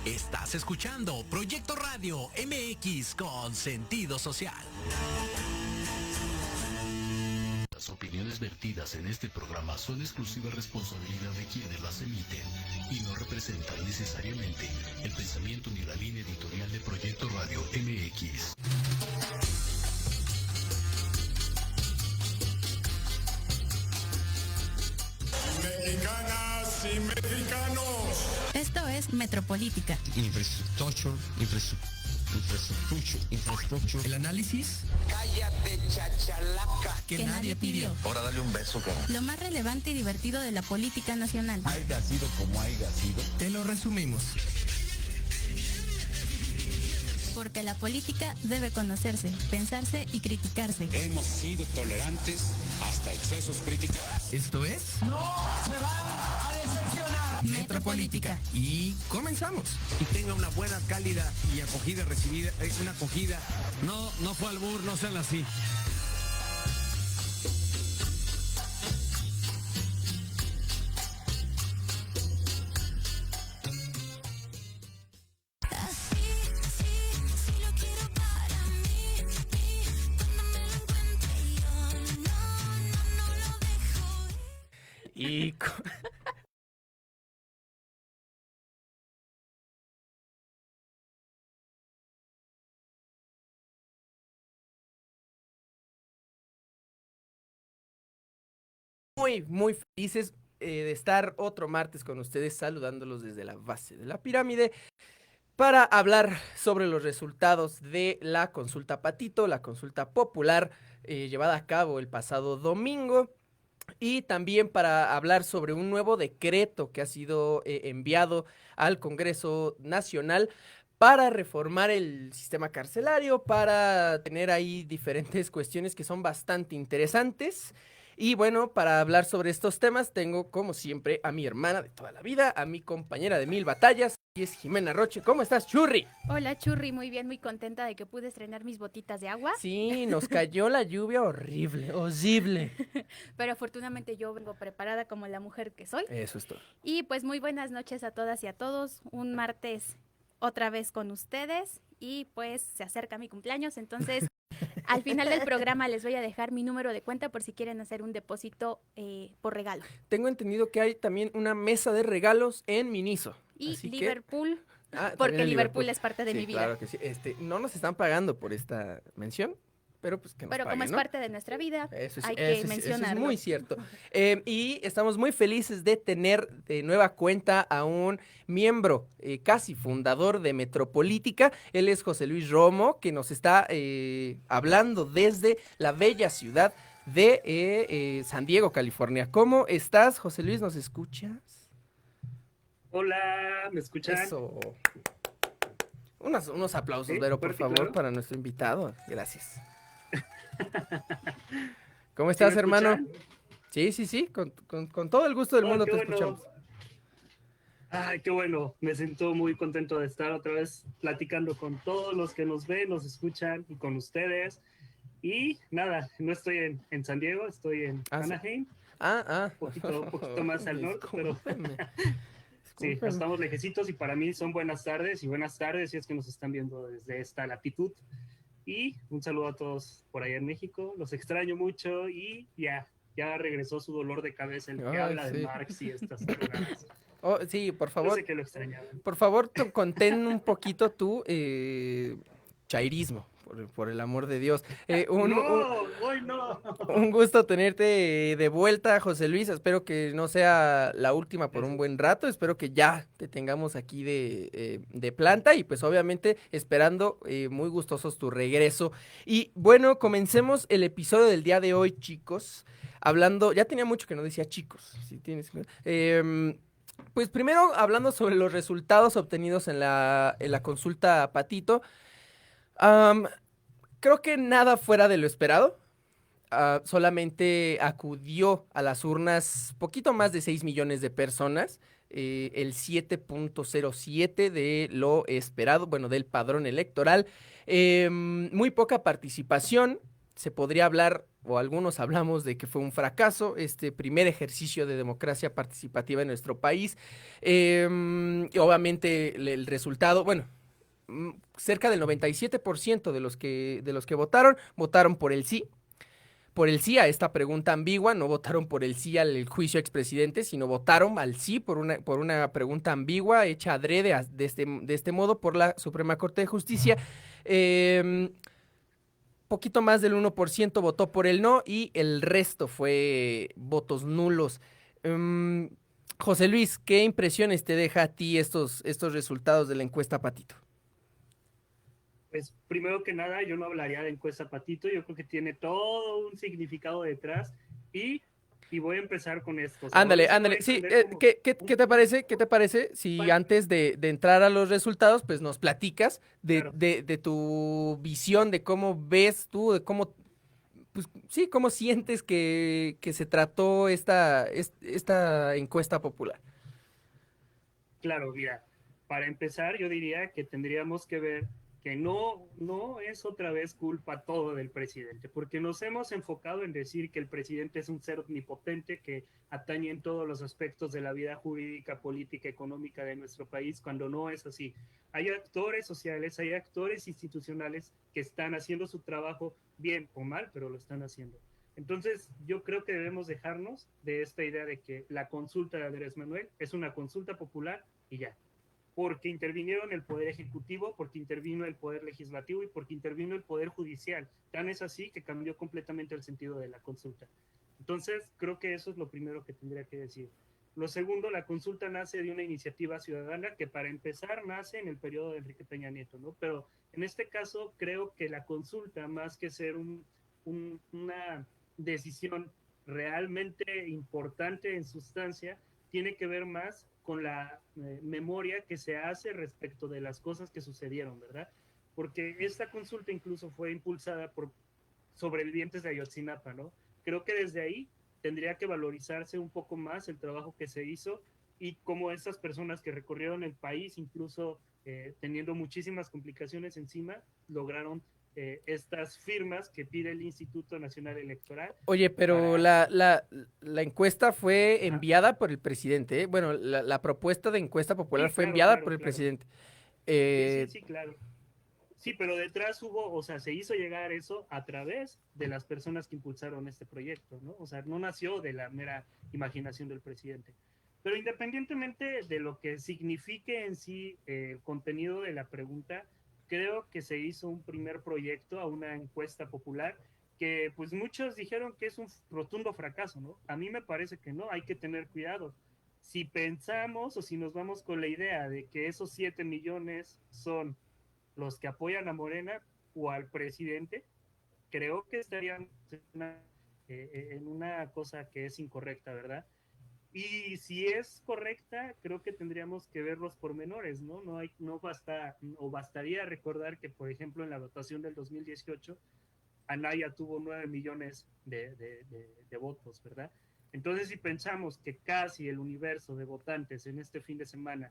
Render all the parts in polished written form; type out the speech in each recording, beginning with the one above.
Estás escuchando Proyecto Radio MX con sentido social. Las opiniones vertidas en este programa son exclusiva responsabilidad de quienes las emiten y no representan necesariamente el pensamiento ni la línea editorial de Proyecto Radio MX. Mexicanas y mexicanos. Esto es Metropolítica. Infrastructure. El análisis Cállate, chachalaca. Que nadie pidió. Ahora dale un beso, cabrón. Lo más relevante y divertido de la política nacional. Haya sido como haya sido. te lo resumimos. Porque la política debe conocerse, pensarse y criticarse. Hemos sido tolerantes hasta excesos críticos. Esto es Metropolítica. y comenzamos. Y tenga una buena, cálida y acogida recibida, es una acogida, no fue albur, no sean así. Y muy felices de estar otro martes con ustedes, saludándolos desde la base de la pirámide para hablar sobre los resultados de la consulta Patito, la consulta popular llevada a cabo el pasado domingo. Y también para hablar sobre un nuevo decreto que ha sido enviado al Congreso Nacional para reformar el sistema carcelario, para tener ahí diferentes cuestiones que son bastante interesantes. Y bueno, para hablar sobre estos temas tengo como siempre a mi hermana de toda la vida, a mi compañera de mil batallas, y es Jimena Roche. ¿Cómo estás, Churri? Hola Churri, muy bien, muy contenta de que pude estrenar mis botitas de agua. Sí, nos cayó la lluvia horrible. Pero afortunadamente yo vengo preparada como la mujer que soy. Eso es todo. Y pues muy buenas noches a todas y a todos. Un martes otra vez con ustedes y pues se acerca mi cumpleaños, entonces al final del programa les voy a dejar mi número de cuenta por si quieren hacer un depósito por regalo. Tengo entendido que hay también una mesa de regalos en Miniso. Y así que- Liverpool, también porque en Liverpool es parte de Sí, mi vida. Claro que sí. No nos están pagando por esta mención, pero pues que nos Pero como paguen, es ¿no? parte de nuestra vida, Eso es, hay eso que es mencionarlo. muy cierto. Y estamos muy felices de tener de nueva cuenta a un miembro casi fundador de Metropolítica. Él es José Luis Romo, que nos está hablando desde la bella ciudad de San Diego, California. ¿Cómo estás, José Luis? ¿Nos escuchas? Hola, ¿me escuchan? Eso. Unos aplausos, Sí, Vero, por fuerte y favor, claro. para nuestro invitado. Gracias. ¿Cómo estás, ¿Sí me hermano? escuchan? Sí, con todo el gusto del Oh, mundo qué te bueno. escuchamos. Ay, qué bueno. Me siento muy contento de estar otra vez platicando con todos los que nos ven, nos escuchan y con ustedes. Y nada, no estoy en San Diego, estoy en Ah, sí. Anaheim. Un poquito más al norte, pero- Sí, Discúlpeme. estamos lejecitos y para mí son buenas tardes si es que nos están viendo desde esta latitud. Y un saludo a todos por allá en México. Los extraño mucho y ya regresó su dolor de cabeza, el que Ay, habla sí. de Marx y estas cosas. Oh, sí, por Yo favor, sé que lo extrañaban. por favor, contén un poquito tu chairismo, por el amor de Dios. Hoy no. Un gusto tenerte de vuelta, José Luis. Espero que no sea la última por un buen rato. Espero que ya te tengamos aquí de planta y pues obviamente esperando muy gustosos tu regreso. Y bueno, comencemos el episodio del día de hoy, chicos. Hablando, ya tenía mucho que no decía chicos. Si tienes, pues primero hablando sobre los resultados obtenidos en la consulta Patito. Creo que nada fuera de lo esperado. Solamente acudió a las urnas poquito más de 6 millones de personas, el 7.07 de lo esperado, bueno, del padrón electoral. Muy poca participación. se podría hablar, o algunos hablamos de que fue un fracaso, este primer ejercicio de democracia participativa en nuestro país. Y obviamente el resultado, bueno, cerca del 97% de los que votaron por el sí a esta pregunta ambigua, no votaron por el sí al juicio expresidente, sino votaron al sí por una pregunta ambigua hecha adrede de este modo por la Suprema Corte de Justicia. Poquito más del 1% votó por el no y el resto fue votos nulos. José Luis, ¿qué impresiones te deja a ti estos resultados de la encuesta Patito? Pues primero que nada, yo no hablaría de encuesta Patito, yo creo que tiene todo un significado detrás y voy a empezar con esto. O sea, Ándale, sí, ¿qué te parece? ¿Qué te parece si antes de entrar a los resultados, pues nos platicas de tu visión, de cómo ves tú, de cómo, pues sí, cómo sientes que se trató esta encuesta popular? Claro, mira, para empezar yo diría que tendríamos que ver que no es otra vez culpa todo del presidente, porque nos hemos enfocado en decir que el presidente es un ser omnipotente que atañe en todos los aspectos de la vida jurídica, política, económica de nuestro país, cuando no es así. Hay actores sociales, hay actores institucionales que están haciendo su trabajo bien o mal, pero lo están haciendo. Entonces, yo creo que debemos dejarnos de esta idea de que la consulta de Andrés Manuel es una consulta popular y ya. Porque intervinieron el Poder Ejecutivo, porque intervino el Poder Legislativo y porque intervino el Poder Judicial. Tan es así que cambió completamente el sentido de la consulta. Entonces, creo que eso es lo primero que tendría que decir. Lo segundo, la consulta nace de una iniciativa ciudadana que para empezar nace en el periodo de Enrique Peña Nieto, ¿no? Pero en este caso creo que la consulta, más que ser una decisión realmente importante en sustancia, tiene que ver más con la memoria que se hace respecto de las cosas que sucedieron, ¿verdad? Porque esta consulta incluso fue impulsada por sobrevivientes de Ayotzinapa, ¿no? Creo que desde ahí tendría que valorizarse un poco más el trabajo que se hizo y cómo estas personas que recorrieron el país, incluso teniendo muchísimas complicaciones encima, lograron estas firmas que pide el Instituto Nacional Electoral. Oye, pero la encuesta fue enviada por el presidente, ¿eh? Bueno, la propuesta de encuesta popular fue enviada por el presidente. Sí, claro. Sí, pero detrás hubo, o sea, se hizo llegar eso a través de las personas que impulsaron este proyecto, ¿no? O sea, no nació de la mera imaginación del presidente. Pero independientemente de lo que signifique en sí el contenido de la pregunta, creo que se hizo un primer proyecto a una encuesta popular que pues muchos dijeron que es un rotundo fracaso, ¿no? A mí me parece que no, hay que tener cuidado. Si pensamos o si nos vamos con la idea de que esos 7 millones son los que apoyan a Morena o al presidente, creo que estarían en una cosa que es incorrecta, ¿verdad? Y si es correcta, creo que tendríamos que ver los pormenores, ¿no? No basta, o bastaría recordar que, por ejemplo, en la votación del 2018, Anaya tuvo 9 millones de votos, ¿verdad? Entonces, si pensamos que casi el universo de votantes en este fin de semana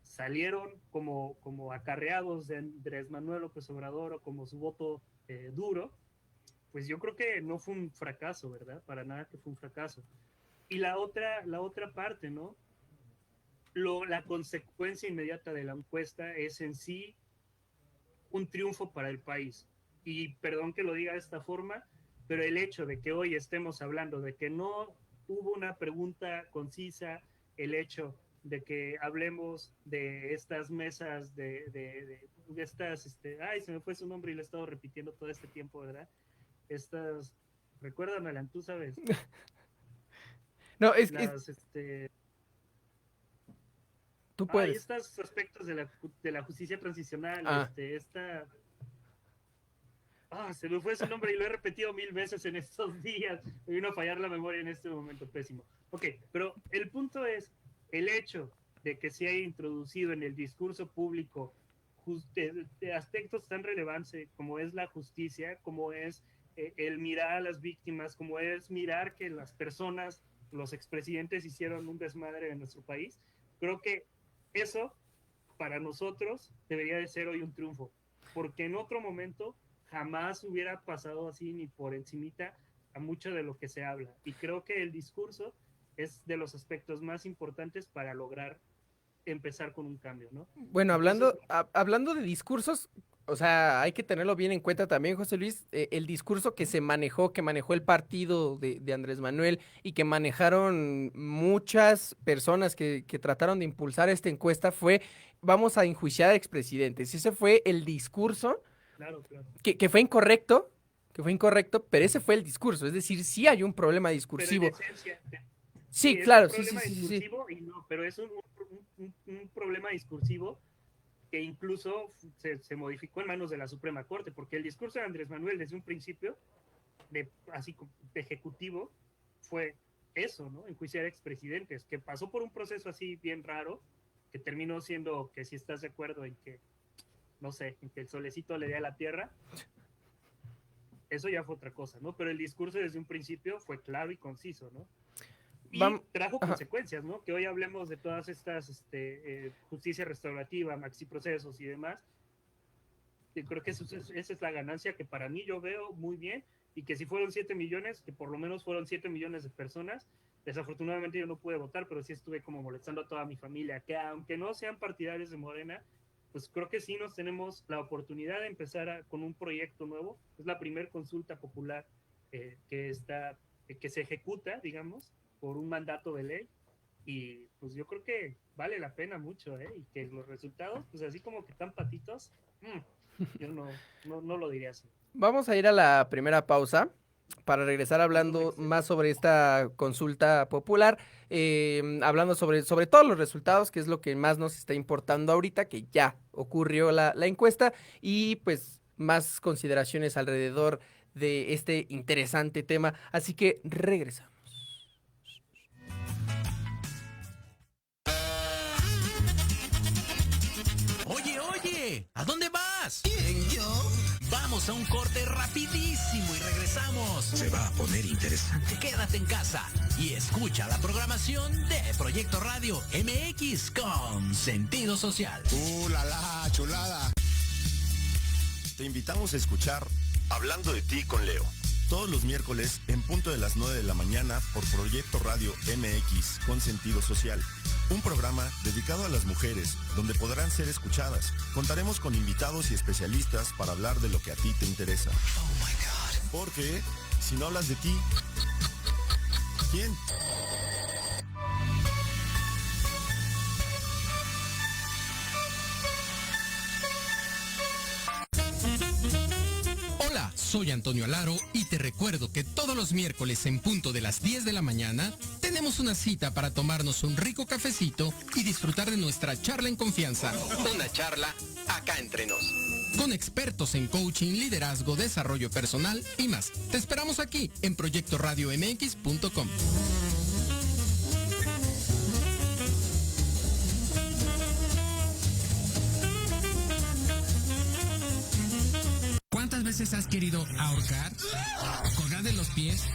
salieron como acarreados de Andrés Manuel López Obrador o como su voto duro, pues yo creo que no fue un fracaso, ¿verdad? Para nada que fue un fracaso. Y la otra parte, ¿no? La consecuencia inmediata de la encuesta es en sí un triunfo para el país. Y perdón que lo diga de esta forma, pero el hecho de que hoy estemos hablando de que no hubo una pregunta concisa, el hecho de que hablemos de estas mesas, de estas, ay, se me fue su nombre y lo he estado repitiendo todo este tiempo, ¿verdad? Estas, recuérdamela, tú sabes. No, tú puedes. Estos aspectos de la justicia transicional, se me fue su nombre y lo he repetido 1000 veces en estos días. Me vino a fallar la memoria en este momento, pésimo. Ok, pero el punto es el hecho de que se haya introducido en el discurso público de aspectos tan relevantes como es la justicia, como es el mirar a las víctimas, como es mirar que las personas, los expresidentes hicieron un desmadre en nuestro país. Creo que eso para nosotros debería de ser hoy un triunfo, porque en otro momento jamás hubiera pasado así ni por encimita a mucho de lo que se habla. Y creo que el discurso es de los aspectos más importantes para lograr empezar con un cambio, ¿no? Bueno, hablando de discursos, o sea, hay que tenerlo bien en cuenta también, José Luis, el discurso que manejó el partido de Andrés Manuel y que manejaron muchas personas que trataron de impulsar esta encuesta fue, vamos a enjuiciar a expresidentes. Ese fue el discurso. Claro, claro. Que fue incorrecto, pero ese fue el discurso. Es decir, sí hay un problema discursivo. Pero en esencia, sí, es claro, un problema sí. discursivo y no, pero es un problema discursivo que incluso se modificó en manos de la Suprema Corte, porque el discurso de Andrés Manuel desde un principio, así de ejecutivo, fue eso, ¿no? Enjuiciar expresidentes, que pasó por un proceso así bien raro, que terminó siendo que si estás de acuerdo en que, no sé, en que el solecito le dé a la tierra, eso ya fue otra cosa, ¿no? Pero el discurso desde un principio fue claro y conciso, ¿no? Y trajo consecuencias, ¿no? Que hoy hablemos de todas estas justicia restaurativa, maxiprocesos y demás. Y creo que esa es la ganancia que para mí yo veo muy bien, y que si fueron 7 millones, que por lo menos fueron 7 millones de personas. Desafortunadamente yo no pude votar, pero sí estuve como molestando a toda mi familia, que aunque no sean partidarios de Morena, pues creo que sí nos tenemos la oportunidad de empezar con un proyecto nuevo. Es la primer consulta popular que se ejecuta, digamos, por un mandato de ley, y pues yo creo que vale la pena mucho, y que los resultados, pues así como que tan patitos, yo no lo diría así. Vamos a ir a la primera pausa para regresar hablando más sobre esta consulta popular, hablando sobre todos los resultados, que es lo que más nos está importando ahorita, que ya ocurrió la encuesta, y pues más consideraciones alrededor de este interesante tema. Así que regresamos. Oye, ¿a dónde vas? ¿Quién, yo? Vamos a un corte rapidísimo y regresamos. Se va a poner interesante. Quédate en casa y escucha la programación de Proyecto Radio MX con sentido social. La chulada. Te invitamos a escuchar Hablando de ti con Leo. Todos los miércoles en punto de las 9 de la mañana por Proyecto Radio MX con sentido social. Un programa dedicado a las mujeres, donde podrán ser escuchadas. Contaremos con invitados y especialistas para hablar de lo que a ti te interesa. Oh my God. Porque si no hablas de ti, ¿quién? Hola, soy Antonio Alaro y te recuerdo que todos los miércoles en punto de las 10 de la mañana tenemos una cita para tomarnos un rico cafecito y disfrutar de nuestra charla en confianza. Una charla acá entre nos. Con expertos en coaching, liderazgo, desarrollo personal y más. Te esperamos aquí en proyectoradiomx.com. ¿Cuántas veces has querido ahorcar, colgar de los pies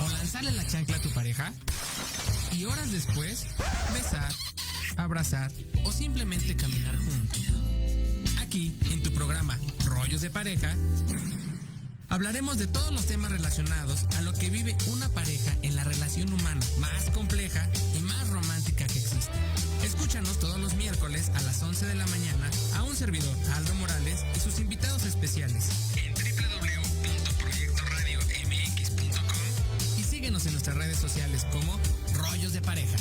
o lanzarle la chancla a tu pareja? Y horas después, besar, abrazar o simplemente caminar juntos. Aquí, en tu programa Rollos de Pareja, hablaremos de todos los temas relacionados a lo que vive una pareja en la relación humana más compleja y más romántica que existe. Escúchanos todos los miércoles a las 11 de la mañana a un servidor, Aldo Morales, y sus invitados especiales en www.proyectoradiomx.com y síguenos en nuestras redes sociales como Rollos de Pareja.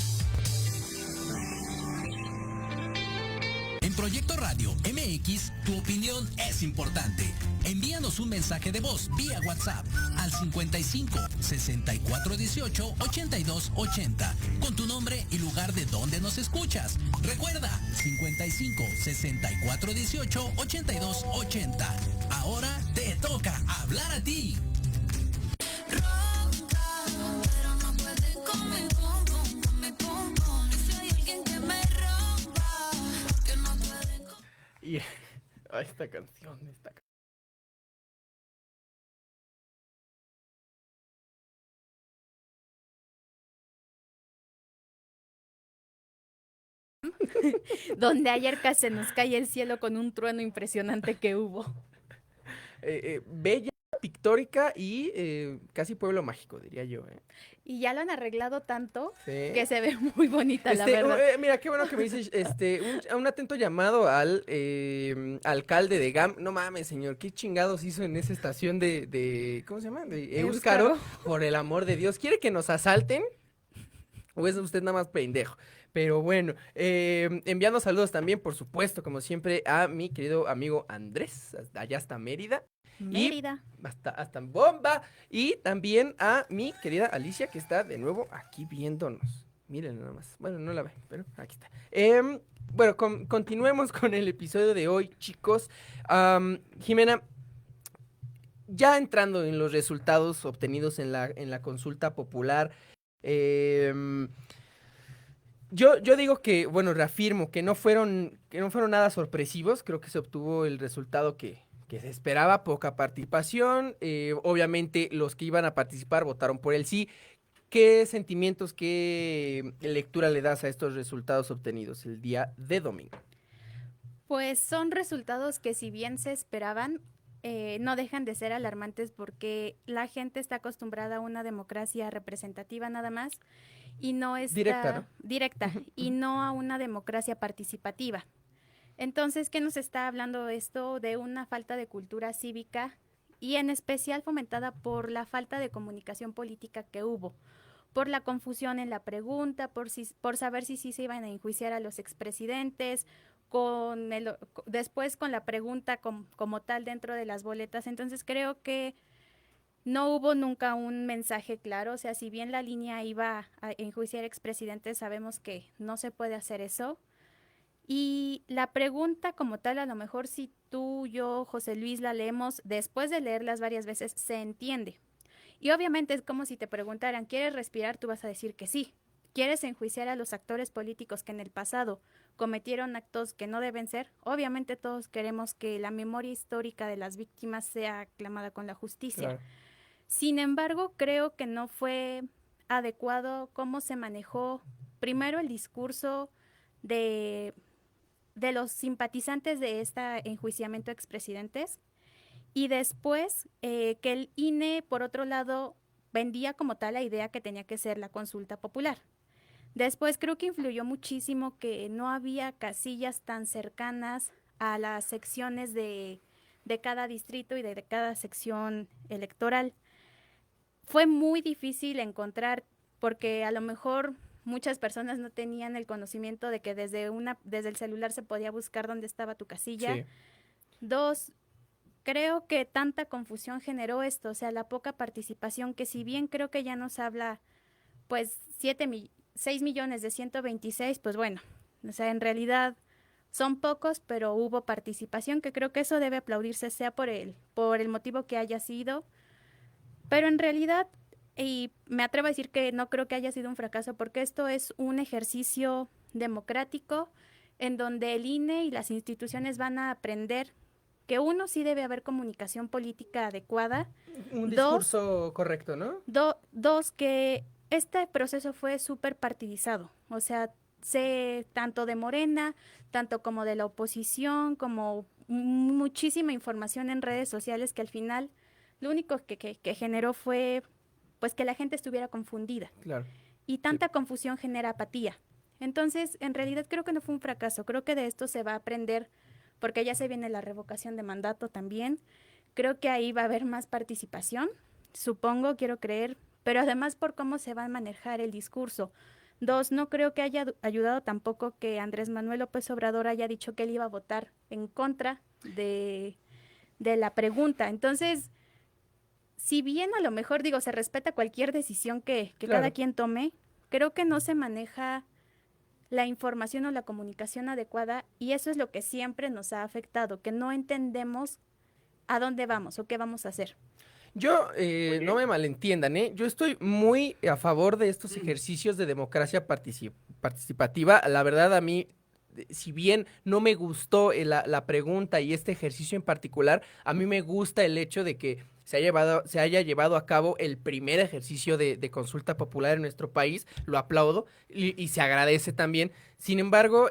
En Proyecto Radio MX, tu opinión es importante. Envíanos un mensaje de voz vía WhatsApp al 55 64 18 82 80 con tu nombre y lugar de donde nos escuchas. Recuerda, 55 64 18 82 80. Ahora te toca hablar a ti. Y esta canción. Donde ayer casi se nos cae el cielo con un trueno impresionante que hubo. bella, pictórica y casi pueblo mágico, diría yo. Y ya lo han arreglado tanto Sí. que se ve muy bonita, la verdad. Mira, qué bueno que me dices, un atento llamado al alcalde de GAM. No mames, señor, qué chingados hizo en esa estación de ¿cómo se llama? De Éuscaro, por el amor de Dios. ¿Quiere que nos asalten? ¿O es usted nada más pendejo? Pero bueno, enviando saludos también, por supuesto, como siempre, a mi querido amigo Andrés, allá hasta Mérida. Mérida. Hasta Bomba. Y también a mi querida Alicia, que está de nuevo aquí viéndonos. Miren nada más. Bueno, no la ven, pero aquí está. Bueno, continuemos con el episodio de hoy, chicos. Jimena, ya entrando en los resultados obtenidos en la consulta popular, yo digo que, bueno, reafirmo que no fueron nada sorpresivos. Creo que se obtuvo el resultado que se esperaba, poca participación. Obviamente los que iban a participar votaron por el sí. ¿Qué sentimientos, qué lectura le das a estos resultados obtenidos el día de domingo? Pues son resultados que, si bien se esperaban, no dejan de ser alarmantes, porque la gente está acostumbrada a una democracia representativa nada más y no está directa y no a una democracia participativa. Entonces, ¿qué nos está hablando esto? De una falta de cultura cívica, y en especial fomentada por la falta de comunicación política que hubo, por la confusión en la pregunta, por saber si sí se iban a enjuiciar a los expresidentes, después con la pregunta como tal dentro de las boletas. Entonces creo que no hubo nunca un mensaje claro. O sea, si bien la línea iba a enjuiciar expresidentes, sabemos que no se puede hacer eso. Y la pregunta como tal, a lo mejor si tú, yo, José Luis, la leemos después de leerlas varias veces, se entiende. Y obviamente es como si te preguntaran, ¿quieres respirar? Tú vas a decir que sí. ¿Quieres enjuiciar a los actores políticos que en el pasado cometieron actos que no deben ser? Obviamente todos queremos que la memoria histórica de las víctimas sea aclamada con la justicia. Claro. Sin embargo, creo que no fue adecuado cómo se manejó primero el discurso de los simpatizantes de este enjuiciamiento a expresidentes, y después que el INE, por otro lado, vendía como tal la idea que tenía que ser la consulta popular. Después creo que influyó muchísimo que no había casillas tan cercanas a las secciones de cada distrito y de cada sección electoral. Fue muy difícil encontrar, porque a lo mejor muchas personas no tenían el conocimiento de que desde el celular se podía buscar dónde estaba tu casilla. Sí. 2, creo que tanta confusión generó esto, o sea, la poca participación, que si bien creo que ya nos habla, pues, 6 millones de 126, pues bueno, o sea, en realidad son pocos, pero hubo participación, que creo que eso debe aplaudirse, sea por el motivo que haya sido, pero en realidad, y me atrevo a decir que no creo que haya sido un fracaso, porque esto es un ejercicio democrático en donde el INE y las instituciones van a aprender que, uno, sí debe haber comunicación política adecuada. Un discurso correcto, ¿no? 2, que este proceso fue súper partidizado, o sea, tanto de Morena, tanto como de la oposición, como muchísima información en redes sociales, que al final lo único que generó fue, pues, que la gente estuviera confundida. Claro. Y tanta confusión genera apatía. Entonces, en realidad creo que no fue un fracaso, creo que de esto se va a aprender, porque ya se viene la revocación de mandato también. Creo que ahí va a haber más participación, supongo, quiero creer, pero además por cómo se va a manejar el discurso. 2, no creo que haya ayudado tampoco que Andrés Manuel López Obrador haya dicho que él iba a votar en contra de la pregunta. Entonces, si bien a lo mejor, digo, se respeta cualquier decisión que claro, cada quien tome, creo que no se maneja la información o la comunicación adecuada, y eso es lo que siempre nos ha afectado, que no entendemos a dónde vamos o qué vamos a hacer. Yo, no me malentiendan, yo estoy muy a favor de estos ejercicios de democracia participativa. La verdad, a mí, si bien no me gustó la pregunta y este ejercicio en particular, a mí me gusta el hecho de que se haya llevado a cabo el primer ejercicio de consulta popular en nuestro país. Lo aplaudo y se agradece también. Sin embargo,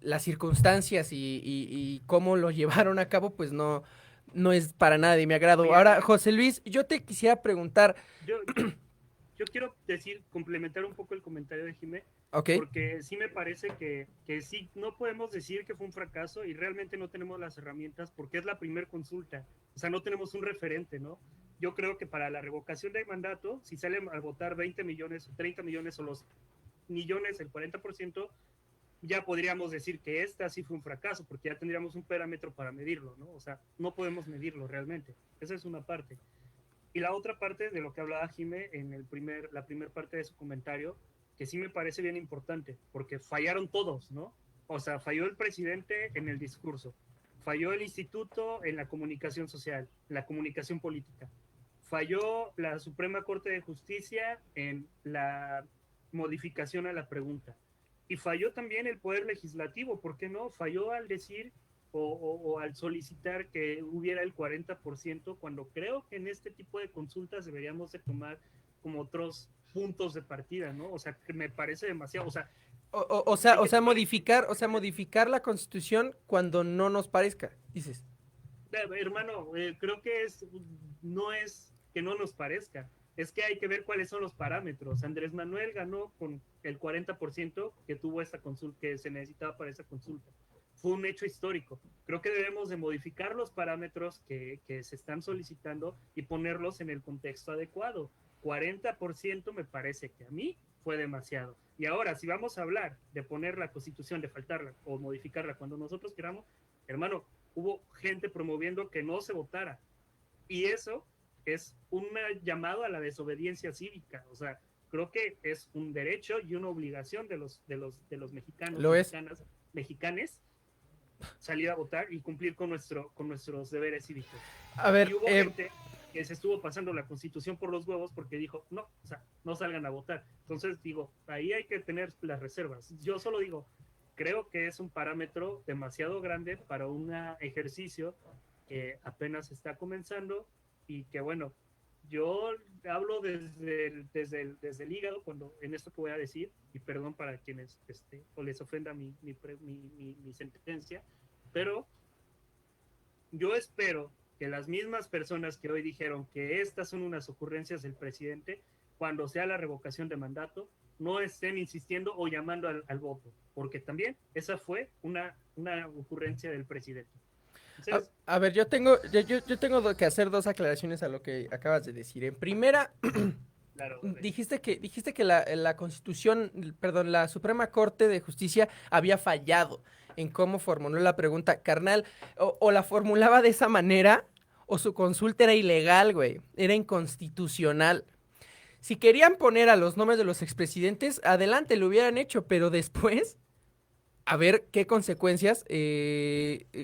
las circunstancias y cómo lo llevaron a cabo, pues no es para nada de mi agrado. Oye, Ahora, José Luis, yo te quisiera preguntar... Yo quiero complementar un poco el comentario de Jimé, Okay. porque sí me parece que sí, no podemos decir que fue un fracaso y realmente no tenemos las herramientas porque es la primer consulta, o sea, no tenemos un referente, ¿no? Yo creo que para la revocación del mandato, si salen a votar 20 millones, 30 millones o los millones, el 40%, ya podríamos decir que esta sí fue un fracaso, porque ya tendríamos un parámetro para medirlo, ¿no? O sea, no podemos medirlo realmente, esa es una parte. Y la otra parte de lo que hablaba Jimé en la primera parte de su comentario, que sí me parece bien importante, porque fallaron todos, ¿no? O sea, falló el presidente en el discurso, falló el instituto en la comunicación social, la comunicación política, falló la Suprema Corte de Justicia en la modificación a la pregunta, y falló también el Poder Legislativo, ¿por qué no? Falló al decir o al solicitar que hubiera el 40%, cuando creo que en este tipo de consultas deberíamos de tomar como otros puntos de partida, ¿no? O sea, que me parece demasiado, O sea, modificar la Constitución cuando no nos parezca, dices. Hermano, creo que no es que no nos parezca, es que hay que ver cuáles son los parámetros. Andrés Manuel ganó con el 40% que tuvo esta consulta, que se necesitaba para esa consulta. Fue un hecho histórico. Creo que debemos de modificar los parámetros que se están solicitando y ponerlos en el contexto adecuado. 40% me parece que a mí fue demasiado. Y ahora, si vamos a hablar de poner la Constitución, de faltarla o modificarla cuando nosotros queramos, hermano, hubo gente promoviendo que no se votara. Y eso es un llamado a la desobediencia cívica. O sea, creo que es un derecho y una obligación de los mexicanos, mexicanes, salir a votar y cumplir con nuestros deberes cívicos. A ver, y hubo gente que se estuvo pasando la Constitución por los huevos porque dijo, no, o sea, no salgan a votar. Entonces digo, ahí hay que tener las reservas. Yo solo digo, creo que es un parámetro demasiado grande para un ejercicio que apenas está comenzando y que bueno, yo hablo desde el hígado cuando en esto que voy a decir, y perdón para quienes o les ofenda mi sentencia, pero yo espero que las mismas personas que hoy dijeron que estas son unas ocurrencias del presidente, cuando sea la revocación de mandato, no estén insistiendo o llamando al voto, porque también esa fue una ocurrencia del presidente. Entonces, a ver, yo tengo que hacer dos aclaraciones a lo que acabas de decir. En primera, claro, dijiste que la Constitución, perdón, la Suprema Corte de Justicia había fallado en cómo formuló la pregunta, carnal, o la formulaba de esa manera, o su consulta era ilegal, güey, era inconstitucional. Si querían poner a los nombres de los expresidentes, adelante, lo hubieran hecho, pero después, a ver qué consecuencias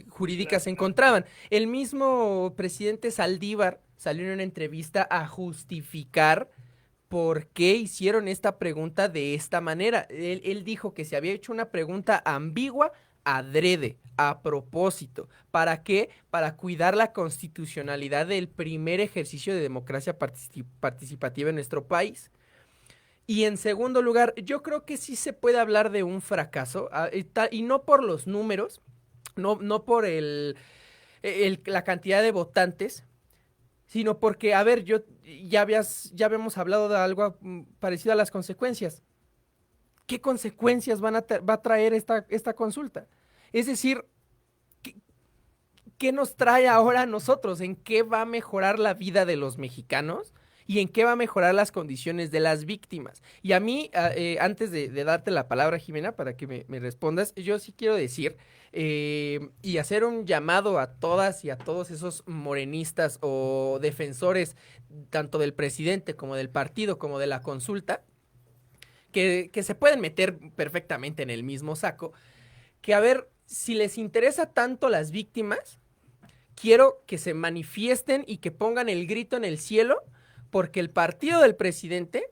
jurídicas se encontraban. El mismo presidente Saldívar salió en una entrevista a justificar por qué hicieron esta pregunta de esta manera. Él dijo que se había hecho una pregunta ambigua, adrede, a propósito. ¿Para qué? Para cuidar la constitucionalidad del primer ejercicio de democracia participativa en nuestro país. Y en segundo lugar, yo creo que sí se puede hablar de un fracaso, y no por los números, no por la cantidad de votantes, sino porque, a ver, ya habíamos hablado de algo parecido a las consecuencias. ¿Qué consecuencias va a traer esta consulta? Es decir, ¿qué nos trae ahora a nosotros? ¿En qué va a mejorar la vida de los mexicanos? ¿Y en qué va a mejorar las condiciones de las víctimas? Y a mí, antes de darte la palabra, Jimena, para que me respondas, yo sí quiero decir y hacer un llamado a todas y a todos esos morenistas o defensores, tanto del presidente como del partido, como de la consulta, que se pueden meter perfectamente en el mismo saco, que a ver, si les interesa tanto las víctimas, quiero que se manifiesten y que pongan el grito en el cielo, porque el partido del presidente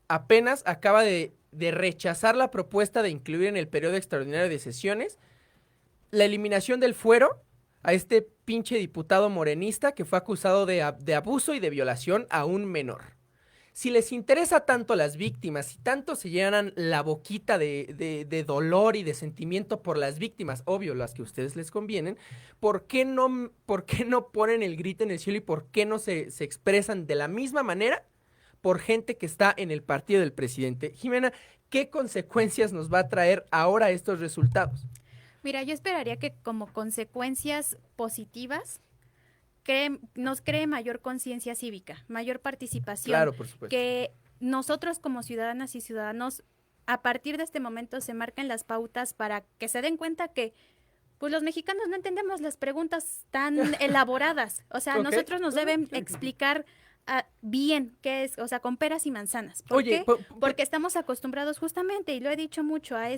apenas acaba de rechazar la propuesta de incluir en el periodo extraordinario de sesiones la eliminación del fuero a este pinche diputado morenista que fue acusado de abuso y de violación a un menor. Si les interesa tanto a las víctimas, si tanto se llenan la boquita de dolor y de sentimiento por las víctimas, obvio, las que a ustedes les convienen, ¿por qué no ponen el grito en el cielo y por qué no se expresan de la misma manera por gente que está en el partido del presidente? Jimena, ¿qué consecuencias nos va a traer ahora estos resultados? Mira, yo esperaría que como consecuencias positivas nos cree mayor conciencia cívica, mayor participación. Claro, por supuesto. Que nosotros como ciudadanas y ciudadanos, a partir de este momento se marquen las pautas para que se den cuenta que pues los mexicanos no entendemos las preguntas tan elaboradas. O sea, nosotros nos deben explicar bien qué es, o sea, con peras y manzanas. ¿Por qué? Porque estamos acostumbrados justamente, y lo he dicho mucho, a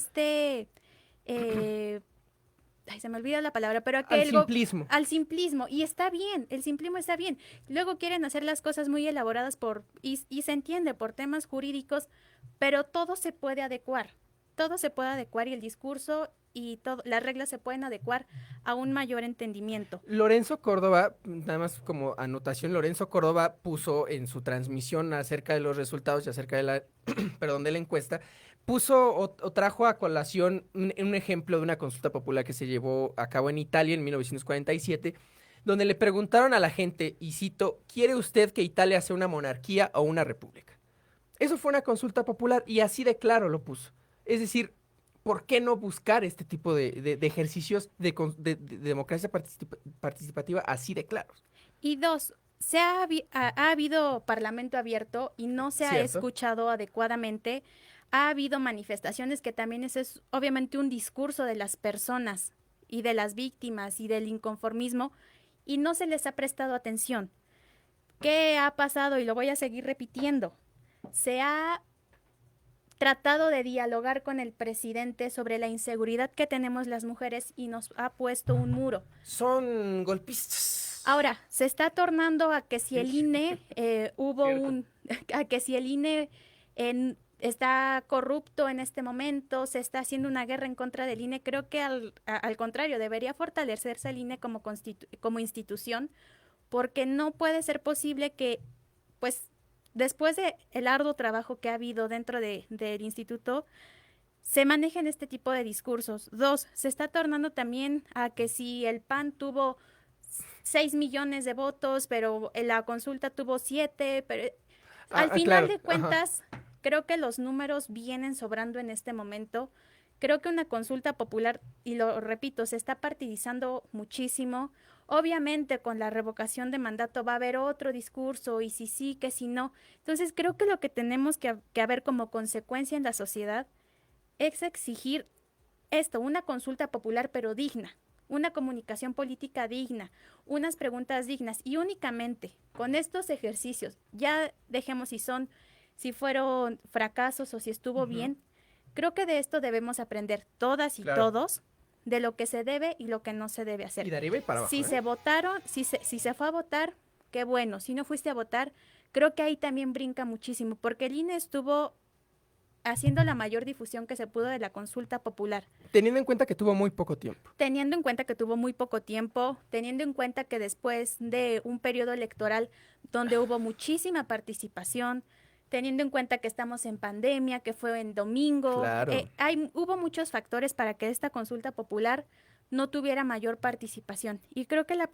se me olvida la palabra, pero al simplismo. Al simplismo, y está bien, el simplismo está bien. Luego quieren hacer las cosas muy elaboradas y se entiende por temas jurídicos, pero todo se puede adecuar y el discurso y las reglas se pueden adecuar a un mayor entendimiento. Lorenzo Córdoba, nada más como anotación, Lorenzo Córdoba puso en su transmisión acerca de los resultados y acerca de la, de la encuesta, puso o trajo a colación un ejemplo de una consulta popular que se llevó a cabo en Italia en 1947, donde le preguntaron a la gente, y cito, ¿quiere usted que Italia sea una monarquía o una república? Eso fue una consulta popular y así de claro lo puso. Es decir, ¿por qué no buscar este tipo de ejercicios de democracia participativa así de claros? Y dos, ha habido parlamento abierto y no se ha escuchado adecuadamente. Ha habido manifestaciones que también ese es obviamente un discurso de las personas y de las víctimas y del inconformismo y no se les ha prestado atención. ¿Qué ha pasado? Y lo voy a seguir repitiendo. Se ha tratado de dialogar con el presidente sobre la inseguridad que tenemos las mujeres y nos ha puesto un muro. Son golpistas. Ahora, se está tornando a que si el INE está corrupto en este momento, se está haciendo una guerra en contra del INE. Creo que al contrario, debería fortalecerse el INE como institución, porque no puede ser posible que, pues, después del arduo trabajo que ha habido dentro del instituto, se manejen este tipo de discursos. Dos, se está tornando también a que si el PAN tuvo 6 millones de votos, pero la consulta tuvo 7, pero al final de cuentas... Creo que los números vienen sobrando en este momento. Creo que una consulta popular, y lo repito, se está partidizando muchísimo. Obviamente con la revocación de mandato va a haber otro discurso, y si sí, que si no. Entonces creo que lo que tenemos que haber como consecuencia en la sociedad es exigir una consulta popular pero digna, una comunicación política digna, unas preguntas dignas, y únicamente con estos ejercicios, ya dejemos si fueron fracasos o si estuvo bien, creo que de esto debemos aprender todas y todos de lo que se debe y lo que no se debe hacer. Y de arriba y para abajo. Si se votaron, si se fue a votar, qué bueno. Si no fuiste a votar, creo que ahí también brinca muchísimo, porque el INE estuvo haciendo la mayor difusión que se pudo de la consulta popular. Teniendo en cuenta que tuvo muy poco tiempo. Teniendo en cuenta que después de un periodo electoral donde hubo muchísima participación, teniendo en cuenta que estamos en pandemia, que fue en domingo, claro. Hubo muchos factores para que esta consulta popular no tuviera mayor participación. Y creo que el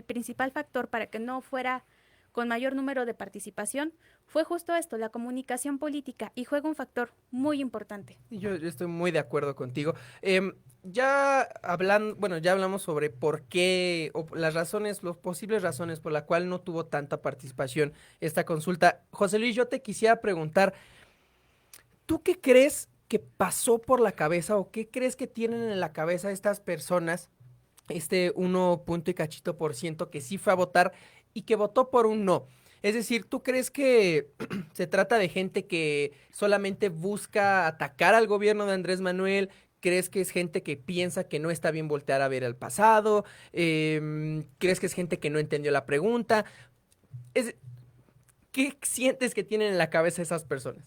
principal factor para que no fuera con mayor número de participación fue justo esto, la comunicación política, y juega un factor muy importante. Yo estoy muy de acuerdo contigo. Ya hablamos sobre por qué, o las posibles razones por la cual no tuvo tanta participación esta consulta. José Luis, yo te quisiera preguntar, ¿tú qué crees que pasó por la cabeza o qué crees que tienen en la cabeza estas personas, 1 punto y cachito % que sí fue a votar y que votó por un no? Es decir, ¿tú crees que se trata de gente que solamente busca atacar al gobierno de Andrés Manuel? ¿Crees que es gente que piensa que no está bien voltear a ver el pasado? ¿Crees que es gente que no entendió la pregunta? ¿Qué sientes que tienen en la cabeza esas personas?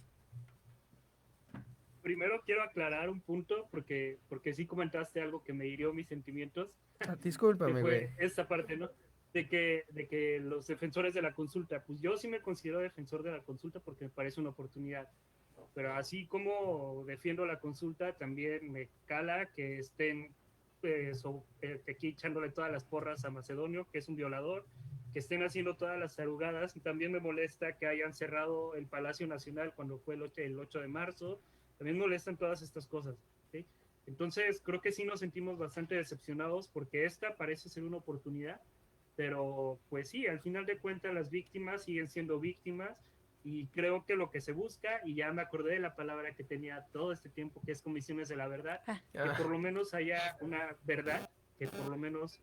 Primero quiero aclarar un punto, porque sí comentaste algo que me hirió mis sentimientos. Discúlpame, güey. Esta parte, ¿no? de que los defensores de la consulta, pues yo sí me considero defensor de la consulta porque me parece una oportunidad. Pero así como defiendo la consulta, también me cala que estén aquí echándole todas las porras a Macedonio, que es un violador, que estén haciendo todas las tarugadas. Y también me molesta que hayan cerrado el Palacio Nacional cuando fue el 8 de marzo. También me molestan todas estas cosas, ¿sí? Entonces creo que sí nos sentimos bastante decepcionados porque esta parece ser una oportunidad, pero pues sí, al final de cuentas las víctimas siguen siendo víctimas. Y creo que lo que se busca, y ya me acordé de la palabra que tenía todo este tiempo, que es comisiones de la verdad, que por lo menos haya una verdad, que por lo menos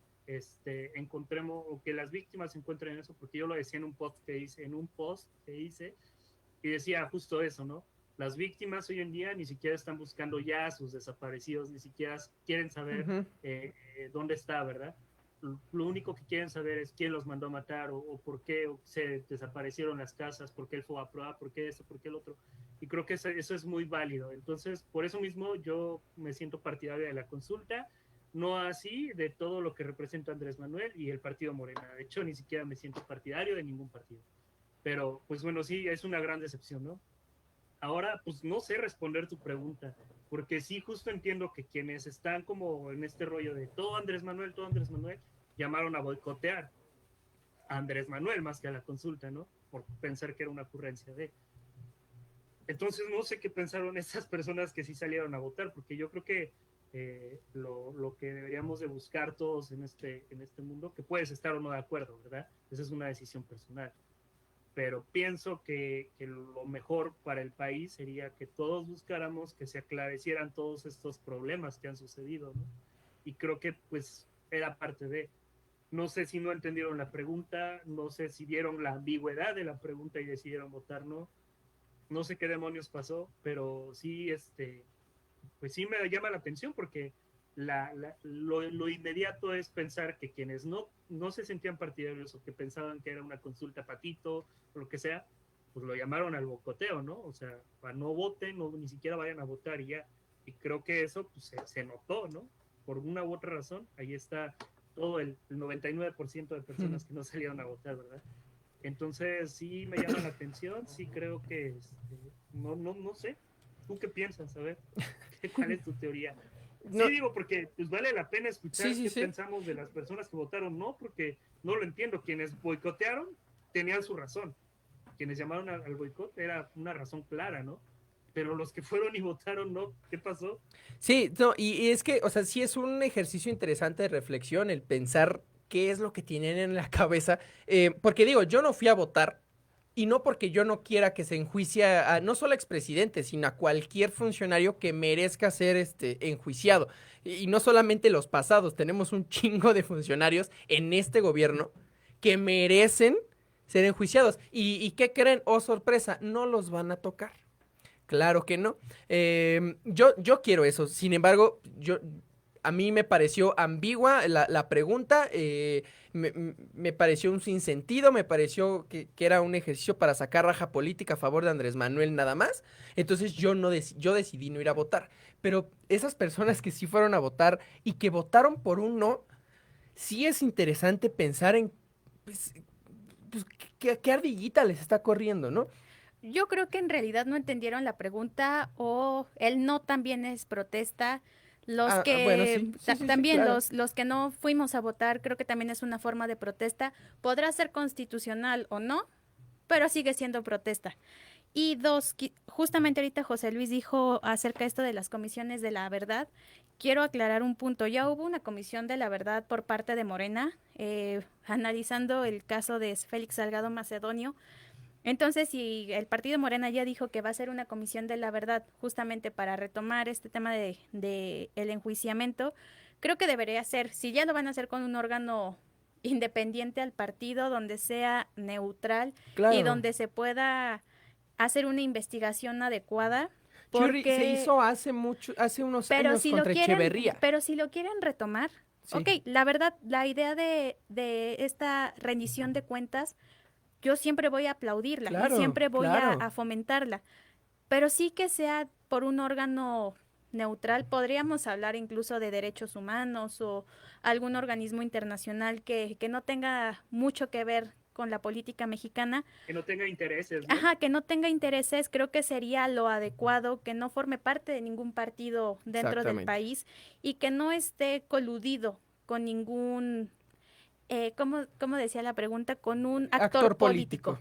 encontremos, o que las víctimas encuentren eso, porque yo lo decía en un post que hice, y decía justo eso, ¿no? Las víctimas hoy en día ni siquiera están buscando ya a sus desaparecidos, ni siquiera quieren saber dónde está, ¿verdad? Lo único que quieren saber es quién los mandó a matar o por qué se desaparecieron las casas, por qué él fue a probar, por qué esto, por qué el otro. Y creo que eso es muy válido. Entonces, por eso mismo yo me siento partidario de la consulta, no así de todo lo que representa Andrés Manuel y el partido Morena. De hecho, ni siquiera me siento partidario de ningún partido. Pero, pues bueno, sí, es una gran decepción, ¿no? Ahora, pues no sé responder tu pregunta, porque sí, justo entiendo que quienes están como en este rollo de todo Andrés Manuel, llamaron a boicotear a Andrés Manuel más que a la consulta, ¿no? Por pensar que era una ocurrencia de... Entonces no sé qué pensaron esas personas que sí salieron a votar, porque yo creo que lo que deberíamos de buscar todos en este mundo, que puedes estar o no de acuerdo, ¿verdad? Esa es una decisión personal. Pero pienso que lo mejor para el país sería que todos buscáramos que se aclarecieran todos estos problemas que han sucedido, ¿no? Y creo que pues era parte de... No sé si no entendieron la pregunta, no sé si vieron la ambigüedad de la pregunta y decidieron votar no. No sé qué demonios pasó, pero sí, pues sí me llama la atención porque lo inmediato es pensar que quienes no se sentían partidarios o que pensaban que era una consulta patito o lo que sea, pues lo llamaron al boicoteo, ¿no? O sea, para no voten, ni siquiera vayan a votar y ya. Y creo que eso pues, se notó, ¿no? Por una u otra razón, ahí está todo el 99% de personas que no salieron a votar, ¿verdad? Entonces sí me llama la atención, sí creo que, no sé, ¿tú qué piensas? A ver, ¿cuál es tu teoría? No. Sí, digo, porque pues vale la pena escuchar qué pensamos de las personas que votaron no, porque no lo entiendo. Quienes boicotearon tenían su razón. Quienes llamaron al boicot era una razón clara, ¿no? Pero los que fueron y votaron no, ¿qué pasó? Sí, no, y es que, o sea, sí es un ejercicio interesante de reflexión el pensar qué es lo que tienen en la cabeza. Porque digo, yo no fui a votar. Y no porque yo no quiera que se enjuicie no solo a expresidentes, sino a cualquier funcionario que merezca ser enjuiciado. Y no solamente los pasados, tenemos un chingo de funcionarios en este gobierno que merecen ser enjuiciados. ¿Y qué creen? Oh, sorpresa, no los van a tocar. Claro que no. Yo quiero eso. Sin embargo, a mí me pareció ambigua la pregunta. Me pareció un sinsentido, me pareció que era un ejercicio para sacar raja política a favor de Andrés Manuel nada más. Entonces yo decidí no ir a votar. Pero esas personas que sí fueron a votar y que votaron por un no, sí es interesante pensar en pues, qué ardillita les está corriendo, ¿no? Yo creo que en realidad no entendieron la pregunta o el no también es protesta. Los que bueno, sí, también claro. los que no fuimos a votar, creo que también es una forma de protesta. Podrá ser constitucional o no, pero sigue siendo protesta. Y dos, justamente ahorita José Luis dijo acerca de esto de las comisiones de la verdad. Quiero aclarar un punto. Ya hubo una comisión de la verdad por parte de Morena, analizando el caso de Félix Salgado Macedonio. Entonces, si el partido Morena ya dijo que va a ser una comisión de la verdad justamente para retomar este tema de el enjuiciamiento, creo que debería ser, si ya lo van a hacer con un órgano independiente al partido, donde sea neutral y donde se pueda hacer una investigación adecuada. Porque se hizo hace unos años contra Echeverría. Pero si lo quieren retomar, ok, la verdad, la idea de esta rendición de cuentas, yo siempre voy a aplaudirla, y siempre voy a fomentarla, pero sí que sea por un órgano neutral. Podríamos hablar incluso de derechos humanos o algún organismo internacional que no tenga mucho que ver con la política mexicana. Que no tenga intereses, ¿no? Ajá, que no tenga intereses, creo que sería lo adecuado, que no forme parte de ningún partido dentro del país y que no esté coludido con ningún, ¿cómo decía la pregunta? Con un actor político.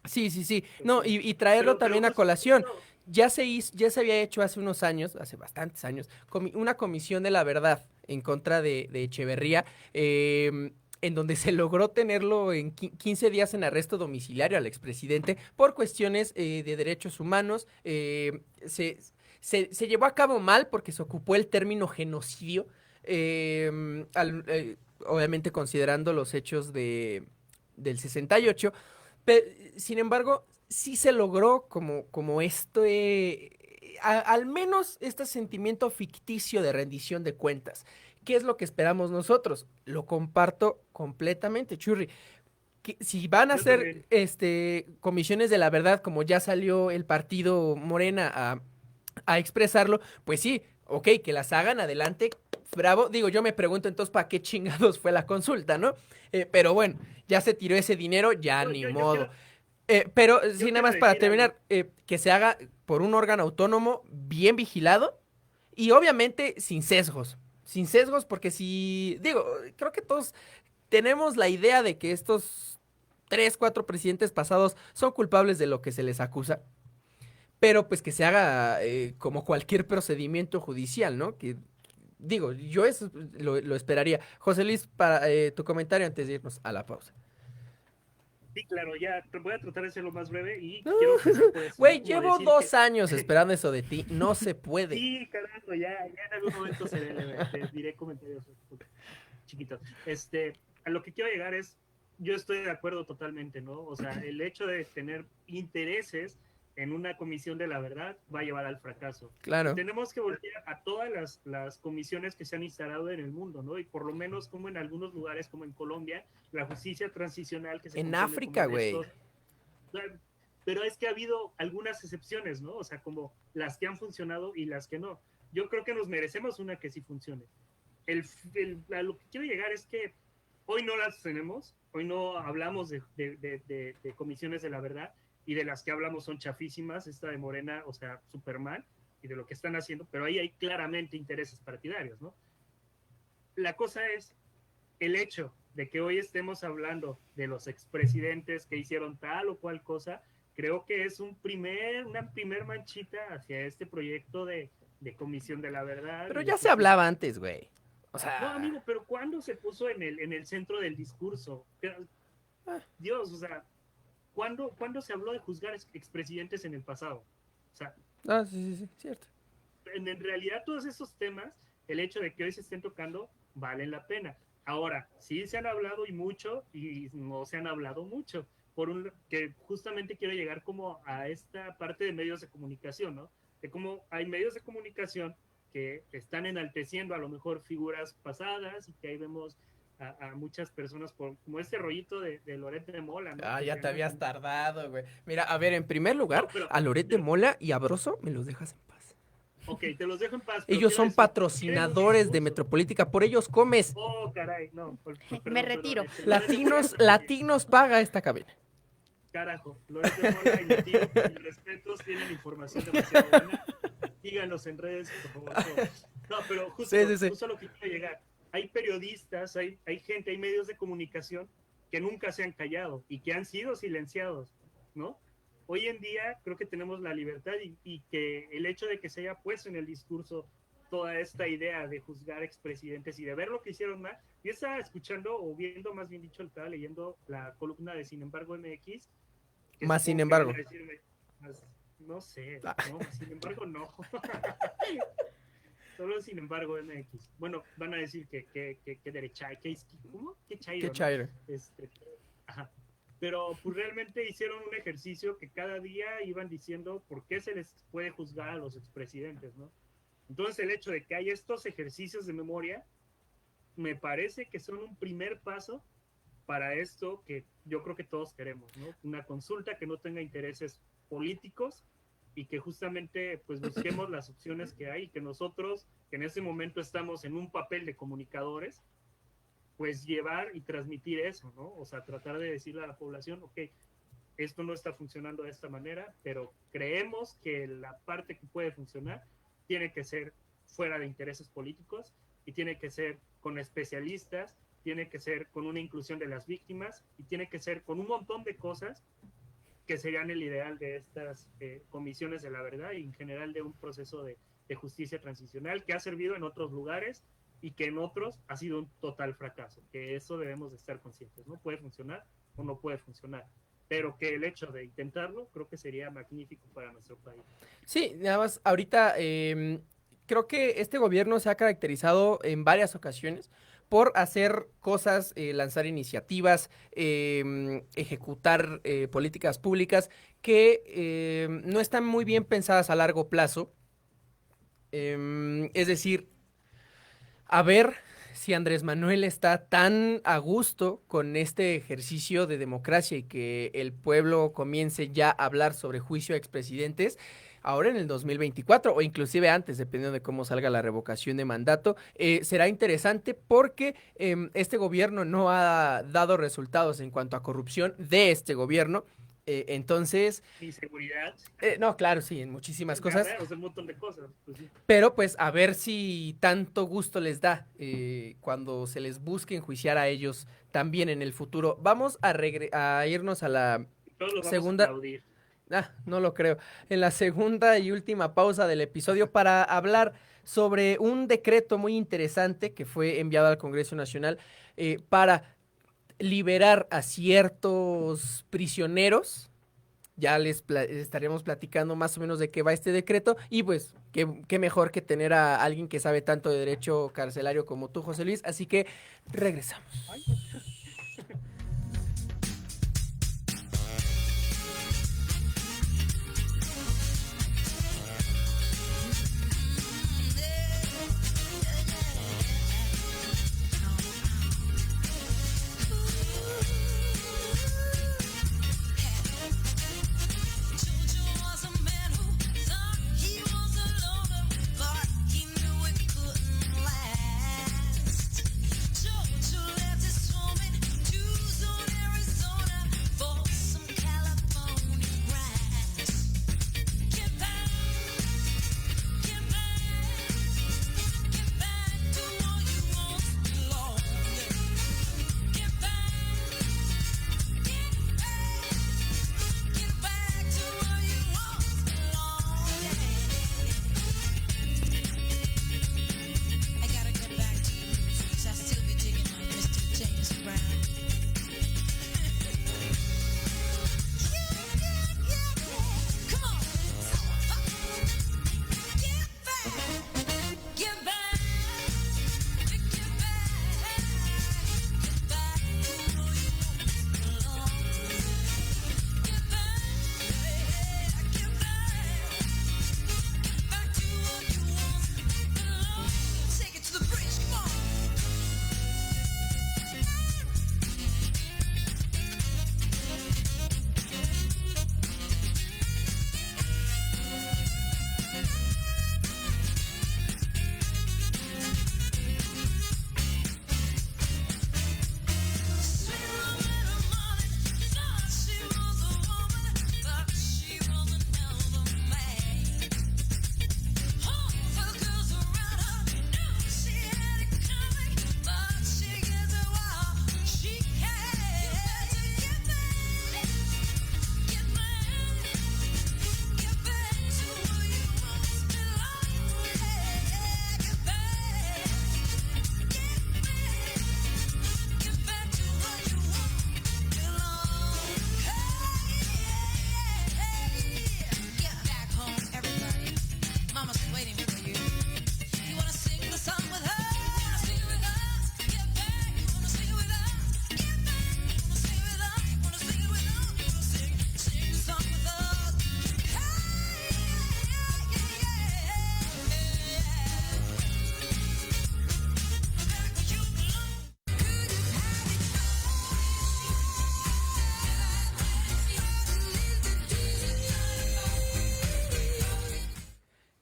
Sí. No, y traerlo también a colación. Ya se había hecho hace unos años, hace bastantes años, una comisión de la verdad en contra de Echeverría, en donde se logró tenerlo en 15 días en arresto domiciliario al expresidente por cuestiones de derechos humanos. Se llevó a cabo mal porque se ocupó el término genocidio, obviamente considerando los hechos del 68, pero, sin embargo, sí se logró como al menos este sentimiento ficticio de rendición de cuentas. ¿Qué es lo que esperamos nosotros? Lo comparto completamente, Churri. Que si van a hacer comisiones de la verdad, como ya salió el partido Morena a expresarlo, pues sí, ok, que las hagan adelante, bravo. Digo, yo me pregunto entonces para qué chingados fue la consulta, ¿no? Pero bueno, ya se tiró ese dinero, ya ni modo. Pero sí, nada más para terminar, que se haga por un órgano autónomo bien vigilado y obviamente sin sesgos. Sin sesgos, porque creo que todos tenemos la idea de que estos 3, 4 presidentes pasados son culpables de lo que se les acusa, pero pues que se haga como cualquier procedimiento judicial, ¿no? Que yo eso lo esperaría. José Luis, para tu comentario antes de irnos a la pausa. Sí, claro, ya voy a tratar de ser lo más breve y quiero empezar por eso. Güey, llevo 2 años esperando eso de ti, no se puede. Sí, carajo, ya en algún momento te diré comentarios chiquitos. A lo que quiero llegar es, yo estoy de acuerdo totalmente, ¿no? O sea, el hecho de tener intereses en una comisión de la verdad va a llevar al fracaso. Claro. Tenemos que voltear a todas las comisiones que se han instalado en el mundo, ¿no? Y por lo menos como en algunos lugares, como en Colombia, la justicia transicional que se en África, güey. Pero es que ha habido algunas excepciones, ¿no? O sea, como las que han funcionado y las que no. Yo creo que nos merecemos una que sí funcione. A lo que quiero llegar es que hoy no las tenemos, hoy no hablamos de comisiones de la verdad, y de las que hablamos son chafísimas, esta de Morena, o sea, súper mal, y de lo que están haciendo, pero ahí hay claramente intereses partidarios, ¿no? La cosa es el hecho de que hoy estemos hablando de los expresidentes que hicieron tal o cual cosa, creo que es una primer manchita hacia este proyecto de comisión de la verdad. Pero ya se hablaba antes, güey. O sea... No, amigo, pero ¿cuándo se puso en el centro del discurso? Dios, o sea... ¿Cuándo se habló de juzgar expresidentes en el pasado? O sea, sí, cierto. En realidad todos esos temas, el hecho de que hoy se estén tocando, valen la pena. Ahora, sí se han hablado y mucho, y no se han hablado mucho, que justamente quiero llegar como a esta parte de medios de comunicación, ¿no? De cómo hay medios de comunicación que están enalteciendo a lo mejor figuras pasadas y que ahí vemos a muchas personas como este rollito de Loret de Mola, ¿no? Ya te habías tardado, güey. Mira, a ver, en primer lugar, a Loret de Mola y a Broso me los dejas en paz. Ok, te los dejo en paz. Ellos son patrocinadores de Metropolítica, por ellos comes. Oh, caray, no. Me retiro. Latinos paga esta cabina. Carajo, Loret de Mola y Latinos, con mis respetos, tienen información demasiado buena. Síganos en redes, por favor. No, pero justo a lo que quiero llegar. Hay periodistas, hay gente, hay medios de comunicación que nunca se han callado y que han sido silenciados, ¿no? Hoy en día creo que tenemos la libertad y que el hecho de que se haya puesto en el discurso toda esta idea de juzgar expresidentes y de ver lo que hicieron mal. Yo estaba escuchando, o viendo, más bien dicho, estaba leyendo la columna de Sin embargo MX. Más sin embargo. No sé, no, sin embargo no. Solo sin embargo MX. Bueno, van a decir que derecha, ¿cómo? ¿Qué chairo? ¿No? Ajá. Pero pues realmente hicieron un ejercicio que cada día iban diciendo por qué se les puede juzgar a los expresidentes, ¿no? Entonces el hecho de que haya estos ejercicios de memoria me parece que son un primer paso para esto que yo creo que todos queremos, ¿no? Una consulta que no tenga intereses políticos, y que justamente pues busquemos las opciones que hay, y que nosotros, que en ese momento estamos en un papel de comunicadores, pues llevar y transmitir eso, ¿no? O sea, tratar de decirle a la población, ok, esto no está funcionando de esta manera, pero creemos que la parte que puede funcionar tiene que ser fuera de intereses políticos y tiene que ser con especialistas, tiene que ser con una inclusión de las víctimas y tiene que ser con un montón de cosas que serían el ideal de estas comisiones de la verdad y en general de un proceso de justicia transicional que ha servido en otros lugares y que en otros ha sido un total fracaso, que eso debemos de estar conscientes, ¿no? Puede funcionar o no puede funcionar, pero que el hecho de intentarlo creo que sería magnífico para nuestro país. Sí, nada más, ahorita creo que este gobierno se ha caracterizado en varias ocasiones por hacer cosas, lanzar iniciativas, ejecutar políticas públicas que no están muy bien pensadas a largo plazo. Es decir, a ver si Andrés Manuel está tan a gusto con este ejercicio de democracia y que el pueblo comience ya a hablar sobre juicio a expresidentes ahora en el 2024 o inclusive antes, dependiendo de cómo salga la revocación de mandato. Será interesante porque este gobierno no ha dado resultados en cuanto a corrupción de este gobierno. Entonces... ¿Y seguridad? No, claro, sí, en muchísimas cosas. Un montón de cosas. Pues sí. Pero pues a ver si tanto gusto les da cuando se les busque enjuiciar a ellos también en el futuro. Vamos a irnos a la segunda... no lo creo. En la segunda y última pausa del episodio para hablar sobre un decreto muy interesante que fue enviado al Congreso Nacional para liberar a ciertos prisioneros. Ya les estaremos platicando más o menos de qué va este decreto y pues qué mejor que tener a alguien que sabe tanto de derecho carcelario como tú, José Luis. Así que regresamos. Last. Jojo left his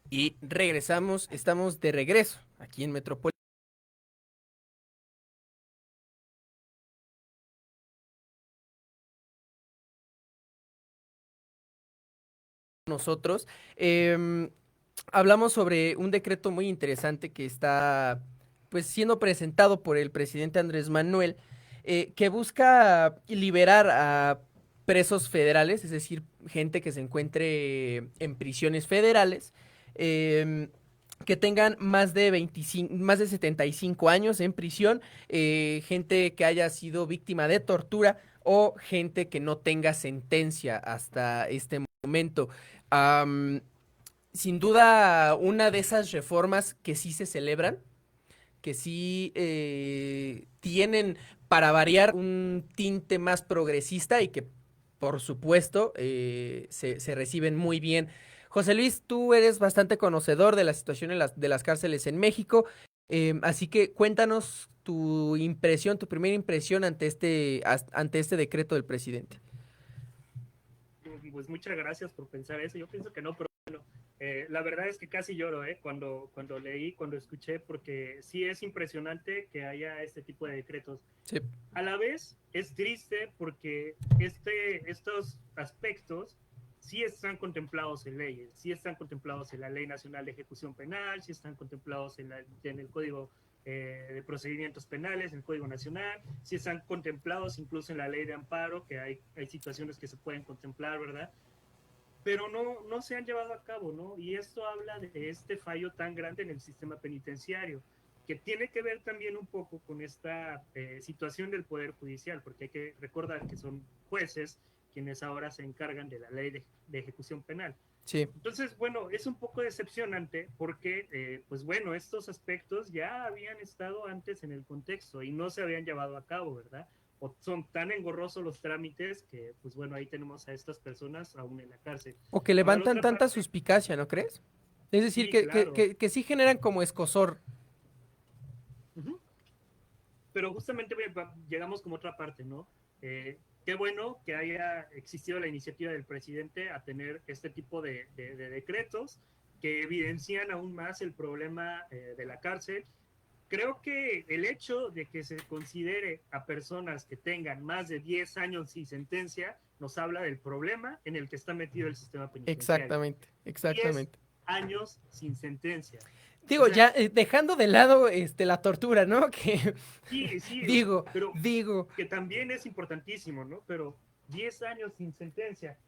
Y regresamos, estamos de regreso aquí en Metrópoli. Nosotros hablamos sobre un decreto muy interesante que está pues siendo presentado por el presidente Andrés Manuel, que busca liberar a presos federales, es decir, gente que se encuentre en prisiones federales, que tengan más de 75 años en prisión, gente que haya sido víctima de tortura o gente que no tenga sentencia hasta este momento. Sin duda, una de esas reformas que sí se celebran, que sí tienen para variar un tinte más progresista y que por supuesto se reciben muy bien. José Luis, tú eres bastante conocedor de la situación de las cárceles en México, así que cuéntanos tu impresión, tu primera impresión ante este decreto del presidente. Pues muchas gracias por pensar eso. Yo pienso que no, pero bueno, la verdad es que casi lloro cuando leí, cuando escuché, porque sí es impresionante que haya este tipo de decretos. Sí. A la vez es triste porque estos aspectos sí están contemplados en leyes, sí están contemplados en la Ley Nacional de Ejecución Penal, sí están contemplados en el Código de Procedimientos Penales, en el Código Nacional, sí están contemplados incluso en la Ley de Amparo, que hay situaciones que se pueden contemplar, ¿verdad? Pero no se han llevado a cabo, ¿no? Y esto habla de este fallo tan grande en el sistema penitenciario, que tiene que ver también un poco con esta situación del Poder Judicial, porque hay que recordar que son jueces quienes ahora se encargan de la ley de ejecución penal. Sí. Entonces, bueno, es un poco decepcionante porque, pues bueno, estos aspectos ya habían estado antes en el contexto y no se habían llevado a cabo, ¿verdad? O son tan engorrosos los trámites que, pues bueno, ahí tenemos a estas personas aún en la cárcel. O que levantan tanta suspicacia, ¿no crees? Es decir, sí, claro. que sí generan como escozor. Uh-huh. Pero justamente llegamos como otra parte, ¿no? Qué bueno que haya existido la iniciativa del presidente a tener este tipo de decretos que evidencian aún más el problema de la cárcel. Creo que el hecho de que se considere a personas que tengan más de 10 años sin sentencia nos habla del problema en el que está metido el sistema penitenciario. Exactamente. 10 años sin sentencia. Digo, o sea, ya dejando de lado la tortura, ¿no? Que sí, digo, que también es importantísimo, ¿no? Pero 10 años sin sentencia.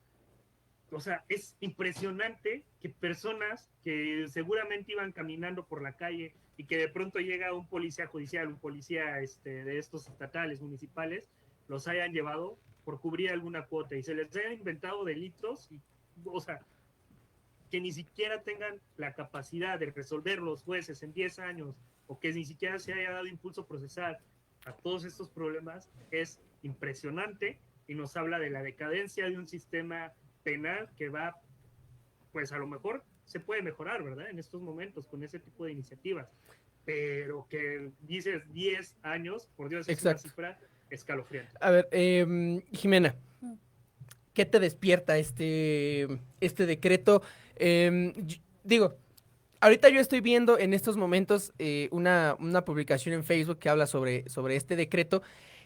O sea, es impresionante que personas que seguramente iban caminando por la calle y que de pronto llega un policía judicial, un policía de estos estatales, municipales, los hayan llevado por cubrir alguna cuota y se les hayan inventado delitos, o sea, que ni siquiera tengan la capacidad de resolver los jueces en 10 años o que ni siquiera se haya dado impulso procesal a todos estos problemas, es impresionante y nos habla de la decadencia de un sistema penal que va, pues a lo mejor se puede mejorar, ¿verdad? En estos momentos con ese tipo de iniciativas, pero que dices 10 años, por Dios, es una cifra escalofriante. A ver, Jimena, ¿qué te despierta este decreto? Digo, ahorita yo estoy viendo en estos momentos una publicación en Facebook que habla sobre este decreto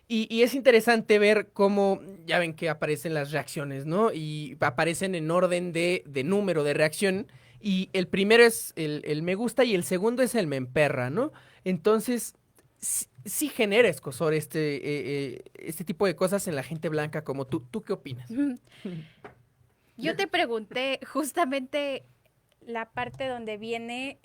y es interesante ver cómo, ya ven que aparecen las reacciones, ¿no? Y aparecen en orden de número de reacción y el primero es el me gusta y el segundo es el me emperra, ¿no? Entonces, sí genera escozor este tipo de cosas en la gente blanca como tú. ¿Tú qué opinas? Yo te pregunté justamente la parte donde viene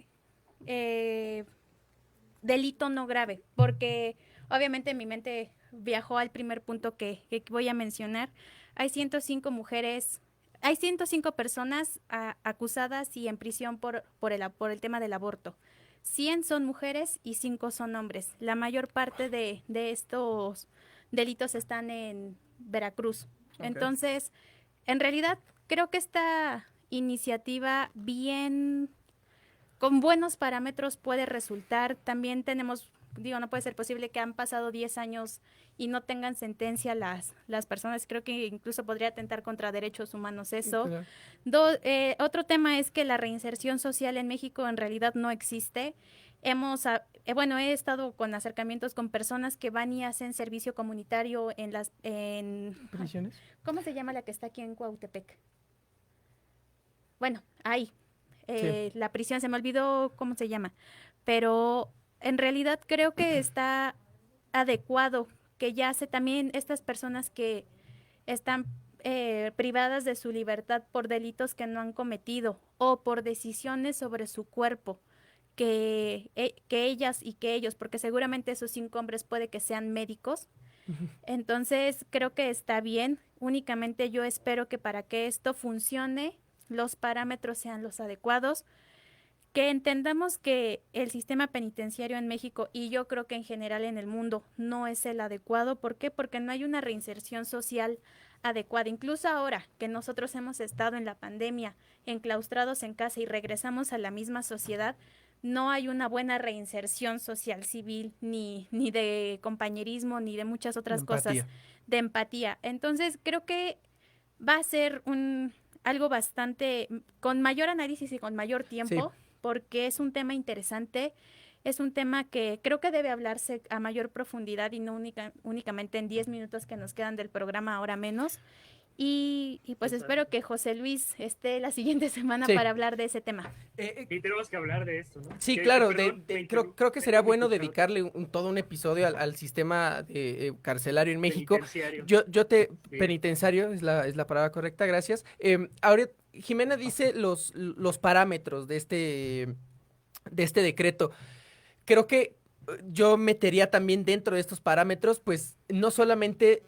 delito no grave, porque obviamente en mi mente viajó al primer punto que voy a mencionar. Hay 105 mujeres, hay 105 personas acusadas y en prisión por el tema del aborto. 100 son mujeres y 5 son hombres. La mayor parte de estos delitos están en Veracruz. Okay. Entonces, en realidad, creo que esta iniciativa bien, con buenos parámetros puede resultar. También tenemos digo, no puede ser posible que han pasado 10 años y no tengan sentencia las personas. Creo que incluso podría atentar contra derechos humanos eso. Claro. Otro tema es que la reinserción social en México en realidad no existe. He estado con acercamientos con personas que van y hacen servicio comunitario en ¿Prisiones? ¿Cómo se llama la que está aquí en Cuautepec? Bueno, ahí. Sí. La prisión, se me olvidó cómo se llama. Pero en realidad creo que está adecuado que ya se también estas personas que están privadas de su libertad por delitos que no han cometido o por decisiones sobre su cuerpo, que ellas y que ellos, porque seguramente esos 5 hombres puede que sean médicos. Entonces creo que está bien. Únicamente yo espero que para que esto funcione los parámetros sean los adecuados, que entendamos que el sistema penitenciario en México, y yo creo que en general en el mundo, no es el adecuado. ¿Por qué? Porque no hay una reinserción social adecuada. Incluso ahora que nosotros hemos estado en la pandemia, enclaustrados en casa y regresamos a la misma sociedad, no hay una buena reinserción social civil, ni de compañerismo, ni de muchas otras cosas, de empatía. Entonces creo que va a ser algo bastante, con mayor análisis y con mayor tiempo, porque es un tema interesante, es un tema que creo que debe hablarse a mayor profundidad y no únicamente en 10 minutos que nos quedan del programa, ahora menos. Y pues espero que José Luis esté la siguiente semana para hablar de ese tema. Y tenemos que hablar de esto, ¿no? Sí, claro, creo que sería bueno dedicarle todo un episodio al sistema carcelario en México. Penitenciario es la palabra correcta, gracias. Ahora, Jimena dice los parámetros de este decreto. Creo que yo metería también dentro de estos parámetros, pues, no solamente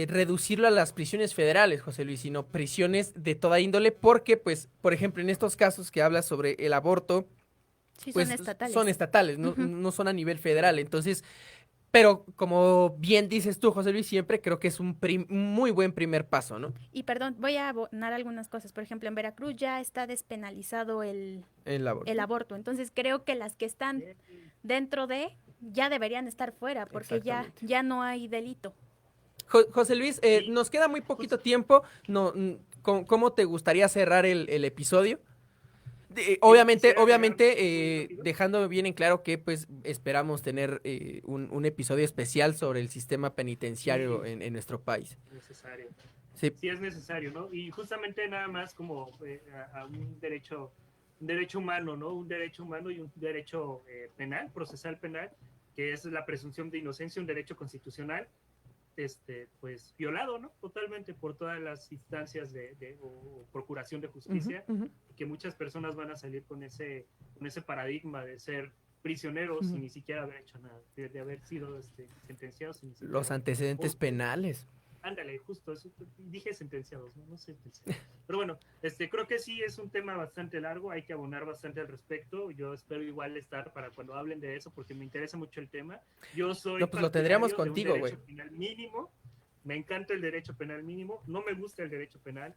reducirlo a las prisiones federales, José Luis, sino prisiones de toda índole, porque, pues, por ejemplo, en estos casos que hablas sobre el aborto, sí, pues son estatales, no son a nivel federal. Entonces, pero como bien dices tú, José Luis, siempre creo que es un muy buen primer paso, ¿no? Y perdón, voy a abonar algunas cosas. Por ejemplo, en Veracruz ya está despenalizado el aborto. Entonces creo que las que están dentro ya deberían estar fuera, porque ya no hay delito. José Luis, nos queda muy poquito tiempo. ¿Cómo te gustaría cerrar el episodio? Obviamente, dejando bien en claro que pues esperamos tener un episodio especial sobre el sistema penitenciario en nuestro país. Necesario. Sí, es necesario, ¿no? Y justamente nada más como a un derecho humano, ¿no? Un derecho humano y un derecho penal, procesal penal, que es la presunción de inocencia, un derecho constitucional, pues violado, ¿no? Totalmente por todas las instancias o procuración de justicia, que muchas personas van a salir con ese paradigma de ser prisioneros sin ni siquiera haber hecho nada, de haber sido sentenciados. Los antecedentes penales. Ándale, justo, eso, dije sentenciados, no sentenciados. Pero bueno, creo que sí es un tema bastante largo, hay que abonar bastante al respecto. Yo espero igual estar para cuando hablen de eso, porque me interesa mucho el tema. Yo soy no, pues lo tendríamos contigo, güey. Derecho penal mínimo, me encanta el derecho penal mínimo, no me gusta el derecho penal,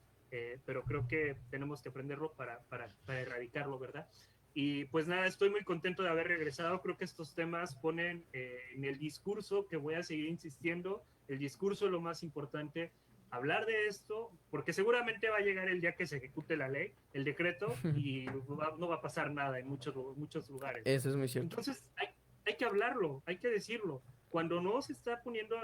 pero creo que tenemos que aprenderlo para erradicarlo, ¿verdad? Y pues nada, estoy muy contento de haber regresado. Creo que estos temas ponen en el discurso, que voy a seguir insistiendo, el discurso es lo más importante, hablar de esto, porque seguramente va a llegar el día que se ejecute la ley, el decreto, y no va a pasar nada en muchos lugares. Eso es muy cierto. Entonces hay que hablarlo, hay que decirlo. Cuando no se está poniendo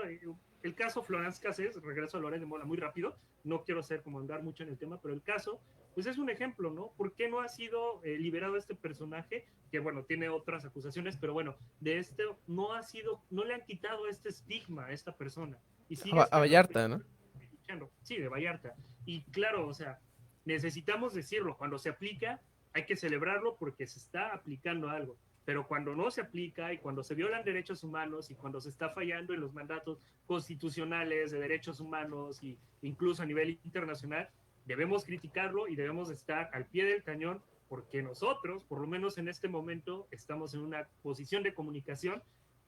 el caso Florence Cassés, regreso a Loret de Mola muy rápido, no quiero andar mucho en el tema, pero el caso, pues es un ejemplo, ¿no? ¿Por qué no ha sido liberado este personaje? Que bueno, tiene otras acusaciones, pero bueno, no le han quitado este estigma a esta persona. Y a Vallarta, ¿no? Sí, de Vallarta. Y claro, o sea, necesitamos decirlo, cuando se aplica, hay que celebrarlo porque se está aplicando algo. Pero cuando no se aplica y cuando se violan derechos humanos y cuando se está fallando en los mandatos constitucionales de derechos humanos e incluso a nivel internacional, debemos criticarlo y debemos estar al pie del cañón, porque nosotros, por lo menos en este momento, estamos en una posición de comunicación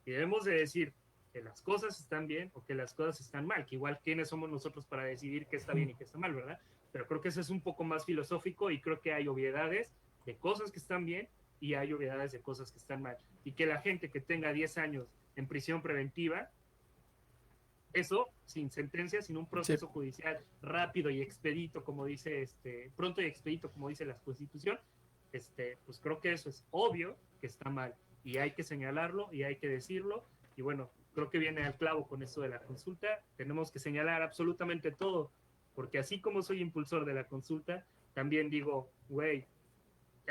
y debemos de decir que las cosas están bien o que las cosas están mal, que igual quiénes somos nosotros para decidir qué está bien y qué está mal, ¿verdad? Pero creo que eso es un poco más filosófico y creo que hay obviedades de cosas que están bien y hay obviedades de cosas que están mal. Y que la gente que tenga 10 años en prisión preventiva, eso sin sentencia, sin un proceso judicial rápido y expedito, como dice pronto y expedito, como dice la Constitución, pues creo que eso es obvio que está mal y hay que señalarlo y hay que decirlo. Y bueno, creo que viene al clavo con esto de la consulta. Tenemos que señalar absolutamente todo, porque así como soy impulsor de la consulta, también digo, güey,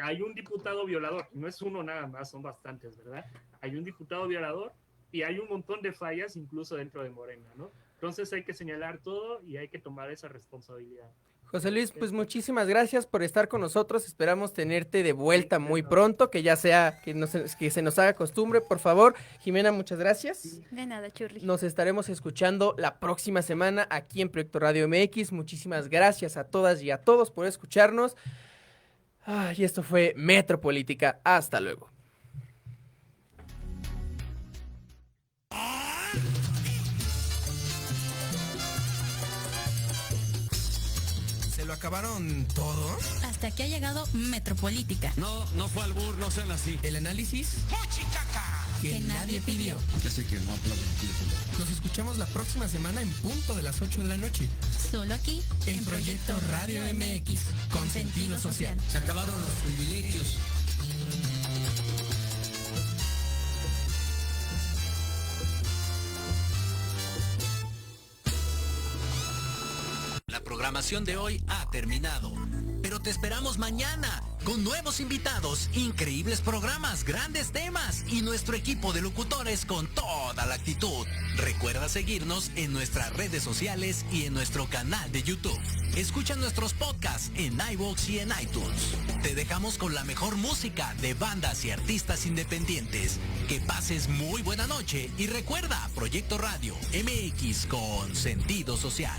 hay un diputado violador, no es uno nada más, son bastantes, ¿verdad? Hay un diputado violador y hay un montón de fallas incluso dentro de Morena, ¿no? Entonces hay que señalar todo y hay que tomar esa responsabilidad. José Luis, pues muchísimas gracias por estar con nosotros. Esperamos tenerte de vuelta muy pronto, que ya sea, que se nos haga costumbre, por favor. Jimena, muchas gracias. De nada, Churri. Nos estaremos escuchando la próxima semana aquí en Proyecto Radio MX. Muchísimas gracias a todas y a todos por escucharnos. Y esto fue Metropolítica. Hasta luego. ¿Se lo acabaron todo? Hasta que ha llegado Metropolítica. No fue albur, no sean así. El análisis que nadie pidió. Ya sé que no aplauden. Nos escuchamos la próxima semana en punto de las 8 de la noche. Solo aquí En Proyecto Radio MX, con sentido social. Se acabaron los privilegios. La programación de hoy ha terminado, pero te esperamos mañana con nuevos invitados, increíbles programas, grandes temas y nuestro equipo de locutores con toda la actitud. Recuerda seguirnos en nuestras redes sociales y en nuestro canal de YouTube. Escucha nuestros podcasts en iVoox y en iTunes. Te dejamos con la mejor música de bandas y artistas independientes. Que pases muy buena noche y recuerda, Proyecto Radio MX con sentido social.